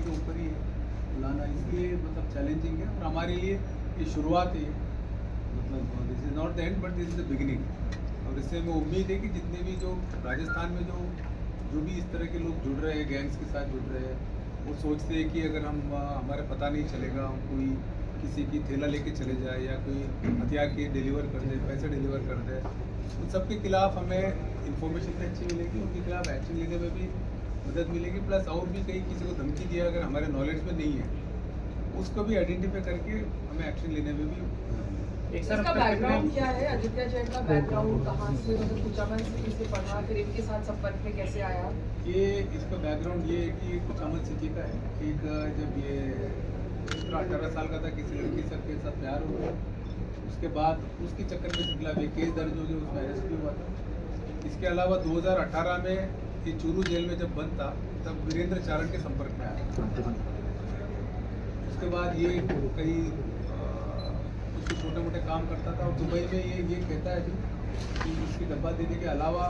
के ऊपर ही लाना इसलिए मतलब चैलेंजिंग है। और हमारे लिए ये शुरुआत है, मतलब this is not the end but this is the beginning. और इससे हमें उम्मीद है कि जितने भी जो राजस्थान में जो भी इस तरह के लोग जुड़ रहे हैं, गैंग्स के साथ जुड़ रहे हैं, वो सोचते हैं कि अगर हम हमारा पता नहीं चलेगा, हम कोई किसी की थैला लेके चले जाए या कोई हथियार के डिलीवर कर दे, पैसे डिलीवर कर दे, उन सब के खिलाफ हमें इंफॉर्मेशन भी अच्छी मिलेगी, उनके खिलाफ एक्शन लेने में भी मदद मिलेगी। प्लस और भी कहीं किसी को धमकी दिया अगर हमारे नॉलेज में नहीं है, उसको भी आइडेंटिफाई करके हमें एक्शन लेने में भी एक सर इसका बैकग्राउंड क्या है? आदित्य जैन का बैकग्राउंड कहाँ से, मतलब कुचामन सिटी से पढ़ा, फिर इनके साथ संपर्क में कैसे आया? ये इसका बैकग्राउंड ये है कि कुचामन सिटी का है। एक जब ये 18 साल का था, किसी लड़की सबके साथ प्यार हो गया, उसके बाद उसके चक्कर में सिखला में केस दर्ज हो गया, उसमें अरेस्ट भी हुआ था। इसके अलावा 2018 में ये चूरू जेल में जब बंद था, तब वीरेंद्र चारण के संपर्क में आया। उसके बाद ये कई कुछ छोटे मोटे काम करता था और दुबई में ये कहता है कि इसकी डब्बा देने के अलावा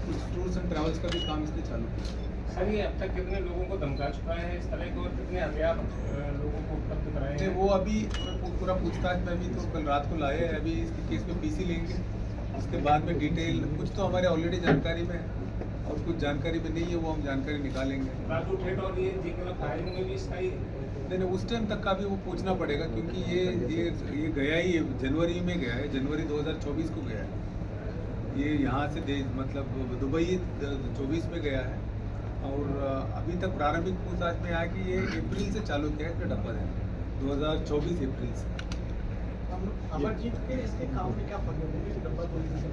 कुछ टूर्स एंड ट्रैवल्स का भी काम इसने चालू किया। सर ये अब तक कितने लोगों को धमका चुका है इस तरह के, और कितने हथियार लोगों को उपलब्ध कराए हैं? वो अभी पूरा पूछताछ में, अभी तो कल रात को लाए हैं, अभी इसके केस में पीसी लेंगे, उसके बाद में डिटेल कुछ तो हमारे ऑलरेडी जानकारी में है और कुछ जानकारी में नहीं है, वो हम जानकारी निकालेंगे। राजू ठेठ और ये जी के फायरिंग में भी इसका ही नहीं, उस टाइम तक का भी वो पूछना पड़ेगा, क्योंकि ये गया ही जनवरी में गया है, जनवरी 2024 को गया है। ये यहाँ से मतलब दुबई 24 में गया है और अभी तक प्रारंभिक पूछताछ में आया कि ये अप्रैल से चालू किया है इसका डब्बा देना, 2024 अप्रैल से। अमरजीत के इसके काम में क्या फर्क है? डब्बा कॉलिंग से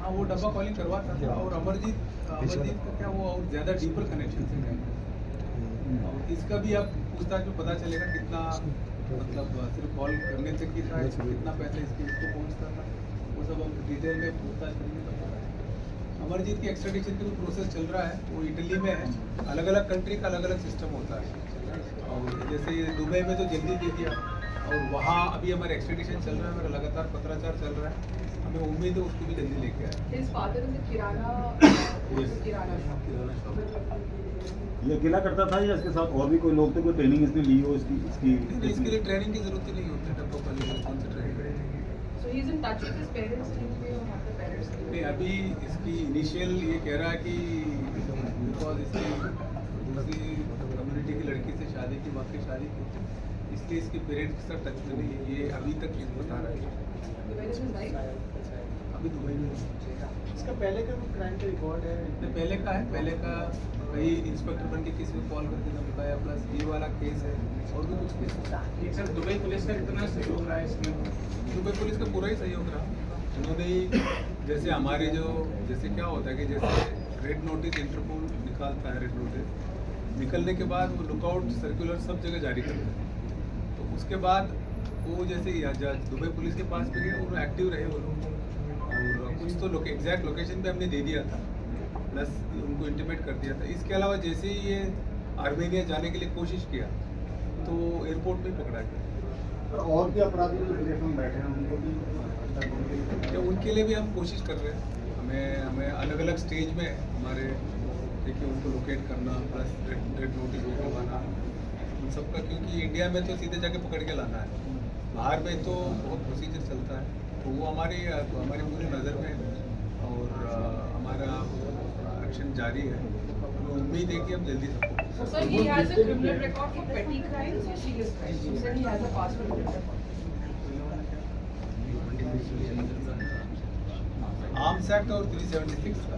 हाँ, वो डब्बा कॉलिंग करवाता था और अमरजीत का क्या वो और ज़्यादा डीपर कनेक्शन से गया। और इसका भी अब पूछताछ में पता चलेगा कितना, मतलब सिर्फ कॉल करने तक ही था, कितना पैसा इसको पहुंचता था, वो सब हम डिटेल में पूछताछ करेंगे तो पता है। अमरजीत की एक्स्ट्राडिशन का भी प्रोसेस चल रहा है, वो इटली में है। अलग अलग कंट्री का अलग अलग सिस्टम होता है, और जैसे दुबई में तो जल्दी दे दिया और वहाँ अभी हमारा एक्स्ट्राडिशन चल रहा है, हमारा लगातार पत्राचार चल रहा है, हमें उम्मीद है उसको भी जल्दी लेके आए। His father is a kirana shop. ये अकेला करता था या इसके साथ और भी कोई लोग थे? कोई ट्रेनिंग इसने ली हो इसकी? इसके लिए ट्रेनिंग की जरूरत ही नहीं होती, डब्बा कॉलिंग कौन सी ट्रेनिंग करेंगे। So he's in touch with his parents, आपके parents? नहीं, अभी इसकी इनिशियल ये कह रहा है कि बिकॉज इसकी दूसरी कम्युनिटी की लड़की से शादी की, वाकई शादी की, इसलिए इसके पेरेंट्स के साथ टच में नहीं है, ये अभी तक ये बता रहा है। अभी दुबई में इसका पहले का कोई क्राइम का रिकॉर्ड है? पहले का है, पहले का कई इंस्पेक्टर बन के किसी को कॉल करके धमकाया, प्लस ये वाला केस है और भी कुछ केस है। एक सर दुबई पुलिस का कितना सहयोग रहा है इसमें? दुबई पुलिस का पूरा ही सहयोग रहा। उन्होंने ही जैसे हमारे जैसे क्या होता है कि जैसे रेड नोटिस इंटरपोल निकालता है, रेड नोटिस निकलने के बाद वो लुकआउट सर्कुलर सब जगह जारी करता है, तो उसके बाद वो जैसे दुबई पुलिस के पास भी गए, वो एक्टिव रहे वो लोग, और कुछ तो एग्जैक्ट लोकेशन भी हमने दे दिया था, प्लस उनको इंटीमेट कर दिया था। इसके अलावा जैसे ही ये आर्मेनिया जाने के लिए कोशिश किया तो एयरपोर्ट में पकड़ा गया। और भी अपराधी जो विदेश में बैठे हैं उनको भी, उनके लिए भी हम कोशिश कर रहे हैं। हमें अलग अलग स्टेज में हमारे देखिए उनको लोकेट करना, प्लस रेड नोटिस करवाना उन सबका, क्योंकि इंडिया में तो सीधे जाके पकड़ के लाना है, बाहर में तो बहुत प्रोसीजर चलता है, तो वो हमारी पूरी नज़र में है और हमारा एक्शन जारी है। हमें उम्मीद है कि हम जल्दी सबको। So sir, he has a criminal record for petty crimes or serious crimes? You said he has a past criminal record. Arms act और 376 का।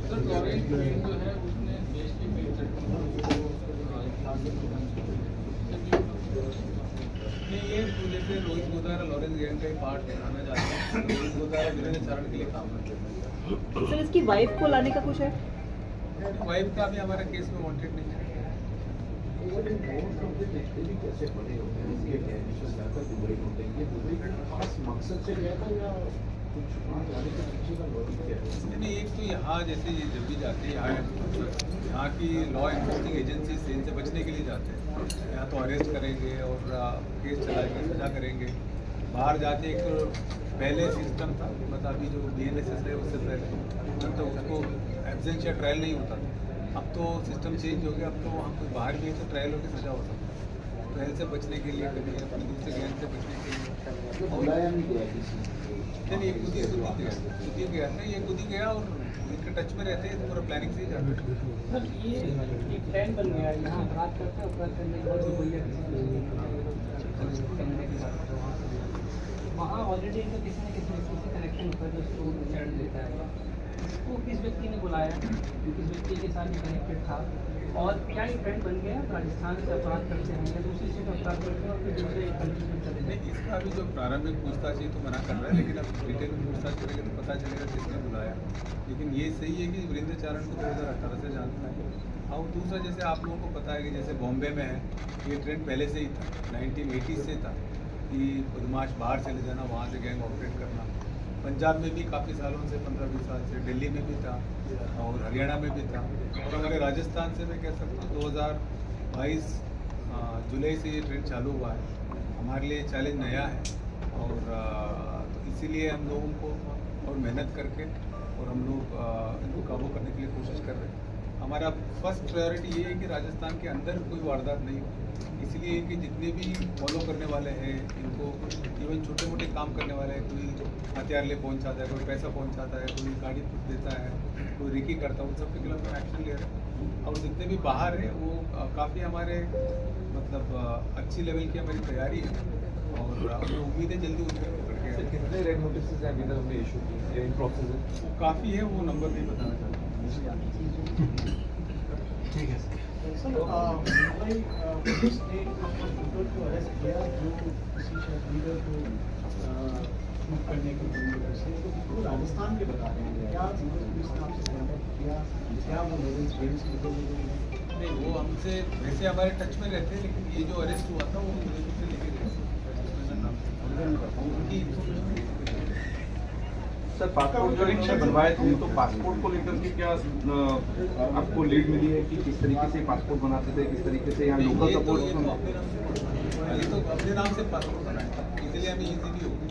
सर लॉरेंस गोविंद जो है उसने देश के कई चट्टों नहीं, ये जैसे रोहित गोदारा लॉरेंस गैंग का ही पार्ट बनाना चाहते हैं। रोहित गोदारा वीरेंद्र चारण के लिए काम करते हैं। सर इसकी वाइफ को लाने का कुछ है? वाइफ का भी हमारा केस में वांटेड नहीं है। नहीं, एक तो यहाँ जैसे ये जब भी जाते हैं यहाँ की लॉ एनफोर्सिंग एजेंसी से इनसे बचने के लिए जाते हैं। यहाँ तो अरेस्ट करेंगे और केस चलाएंगे, सजा करेंगे। बाहर जाते एक पहले सिस्टम था, मतलब अभी जो BNSS है उससे पहले तो उसको एब्सेंस या ट्रायल नहीं होता था, अब तो सिस्टम चेंज हो गया, अब तो वहाँ कोई बाहर भी है तो ट्रायल होकर सजा हो सकता है। ट्रायल से बचने के लिए कभी अपने दूसरे ज्ञान से बचने के लिए नहीं, ये खुद ही गया था, ये खुद ही गया और इनके टच में रहते हैं तो पूरा प्लानिंग से ही जाते हैं। सर ये एक ट्रेंड बन गया है, यहाँ अपराध करते हैं, अपराध करने के बाद कोई वहाँ ऑलरेडी इनका किसी न किसी व्यक्ति से कनेक्शन होता है जो उसको चैट देता है। उसको किस व्यक्ति ने बुलाया, किस व्यक्ति के साथ ये कनेक्टेड था, और क्या ये ट्रेंड बन गया राजस्थान से अपराध करते हैं या दूसरी स्टेट अपराध करते हैं और फिर दूसरे कंट्री में चले नहीं, इसका अभी जो प्रारंभिक पूछताछ है तो मना कर रहा है, लेकिन अब डिटेल में पूछताछ करेंगे तो पता चलेगा किसने बुलाया। लेकिन ये सही है कि वीरेंद्र चारण को 2018 से जानता है। और दूसरा, जैसे आप लोगों को पता है कि जैसे बॉम्बे में है, ये ट्रेंड पहले से ही था, 1980 से था कि बदमाश बाहर चले जाना, वहाँ से गैंग ऑपरेट करना। पंजाब में भी काफ़ी सालों से, 15-20 साल से, दिल्ली में भी था और हरियाणा में भी था, और हमारे राजस्थान से मैं कह सकता हूँ 2022 जुलाई से ये ट्रेंड चालू हुआ है। हमारे लिए चैलेंज नया है और तो इसीलिए हम लोगों को और मेहनत करके और हम लोग इनको काबू करने के लिए कोशिश कर रहे हैं। हमारा फर्स्ट प्रायोरिटी ये है कि राजस्थान के अंदर कोई वारदात नहीं हो, इसलिए इनके जितने भी फॉलो करने वाले हैं, इनको इवन छोटे मोटे काम करने वाले हैं, कोई हथियार ले पहुंचाता है, कोई पैसा पहुंचाता है, कोई गाड़ी देता है, कोई रिकी करता है, उन सब के खिलाफ हम एक्शन ले रहे हैं। और जितने भी बाहर हैं वो काफ़ी हमारे मतलब अच्छी लेवल की हमारी तैयारी है और हमें उम्मीद है जल्दी उनको पकड़ के आएंगे। कितने रेड नोटिस अभी तक हमने इशू किए इन प्रोसेस में? वो काफ़ी है, वो नंबर नहीं बताना चाहता। ठीक है सर। मुंबई पुलिस ने अपना शूटर को अरेस्ट किया जो किसी शायद लीडर को शूट करने की कोशिश से, तो वो राजस्थान के बता रहे हैं। क्या मुंबई पुलिस ने आपसे कॉन्टैक्ट किया, क्या वो लोगों नहीं, वो हमसे वैसे हमारे टच में रहते हैं, लेकिन ये जो अरेस्ट हुआ था वो मुझे से लेके गए उनकी सर पासपोर्ट जो इन्होंने बनवाए थे, तो पासपोर्ट को लेकर के क्या आपको लीड मिली है कि किस तरीके से पासपोर्ट बनाते थे, किस तरीके से यहाँ लोकल सपोर्ट? ये तो अपने नाम से पासपोर्ट बनाया था, इसलिए हमें ईजी भी हो गई।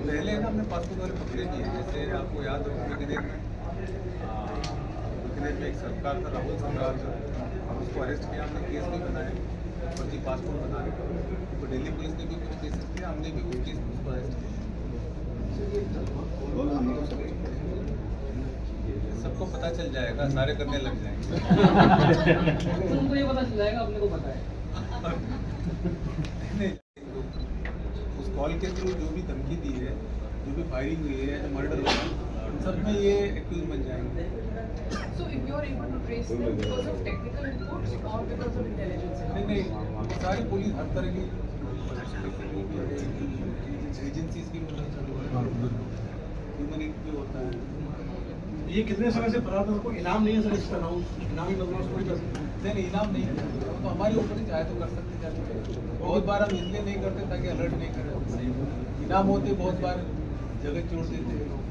पहले ना हमने पासपोर्ट वाले पकड़े भी है, जैसे आपको याद हो बीकानेर में एक सरकार था, राहुल संग्राल था, उसको अरेस्ट किया, हमने केस भी बनाया फर्जी पासपोर्ट बनाने का। तो दिल्ली पुलिस ने भी कुछ केसेस किया, हमने भी उस केस में उसको अरेस्ट किया। सबको पता चल जाएगा, सारे करने लग जाएंगे। तुमको ये पता चल जाएगा, अपने को पता है। नहीं, उस कॉल के थ्रू जो भी धमकी दी है, जो भी फायरिंग हुई है, जो मर्डर हुआ है, सब में ये एक्यूज बन जाएंगे। So if you are able to trace them because of technical inputs or because of intelligence? नहीं, सारी पुलिस हर तरह की एजेंसीज की ह्यूमन भी होता है। ये कितने समय से फरार था? कोई इनाम नहीं है सर इसका? इनामी बदमाश कोई कर सकता है? नहीं, इनाम नहीं है, तो हमारे ऊपर ही चाहे तो कर सकते जाते। बहुत बार हम इसलिए नहीं करते ताकि अलर्ट नहीं करें। इनाम होते बहुत बार जगह छोड़ देते हैं लोग।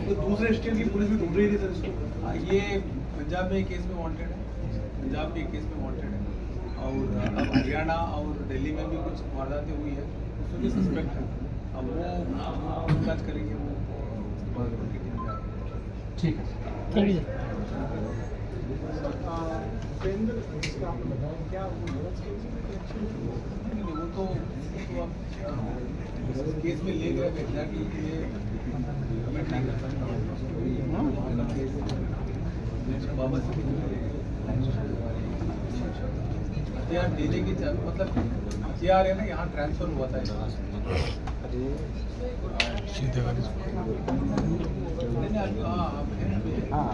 तो दूसरे स्टेट की पुलिस भी ढूंढ रही थी सर इसको। ये पंजाब में एक केस में वांटेड है, पंजाब के एक केस में वांटेड है, और अब हरियाणा और दिल्ली में भी कुछ वारदातें हुई है, उसमें भी सस्पेक्ट है। अब वो पूछताछ करेंगे, वो उसके बाद उनकी टीम जाएगी। ठीक है उपेंद्र, जिसका आपने बताया, क्या वो यूएस के नहीं, वो तो अब केस में ले गए एग्जैक्टली, ये कमेंट नहीं कर सकता। बाबा से हथियार देने की मतलब हथियार है ना, यहाँ ट्रांसफर हुआ था। हाँ,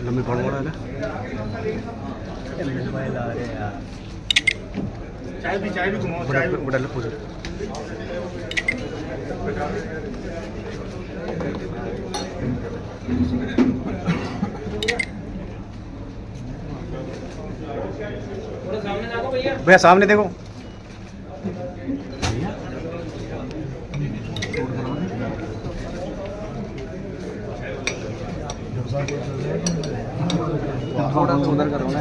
लंबी पड़ रहा है चाय भी घुमाओ, चाय भी बड़ा पूछ भैया सामने देखो। थोड़ा उधर करो ना।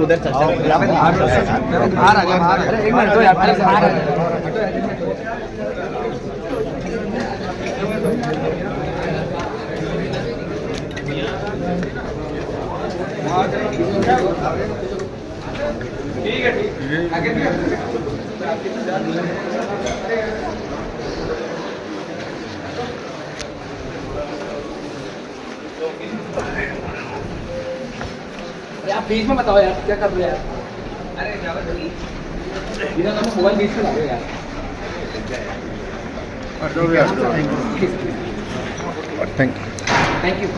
उधर चर्चा बाहर आ गया अरे एक मिनट यार पहले से बाहर ठीक है आगे आप बीच में बताओ यार क्या कर रहे हो यार अरे इधर हम मोबाइल बीच में ला रहे हो यार थैंक यू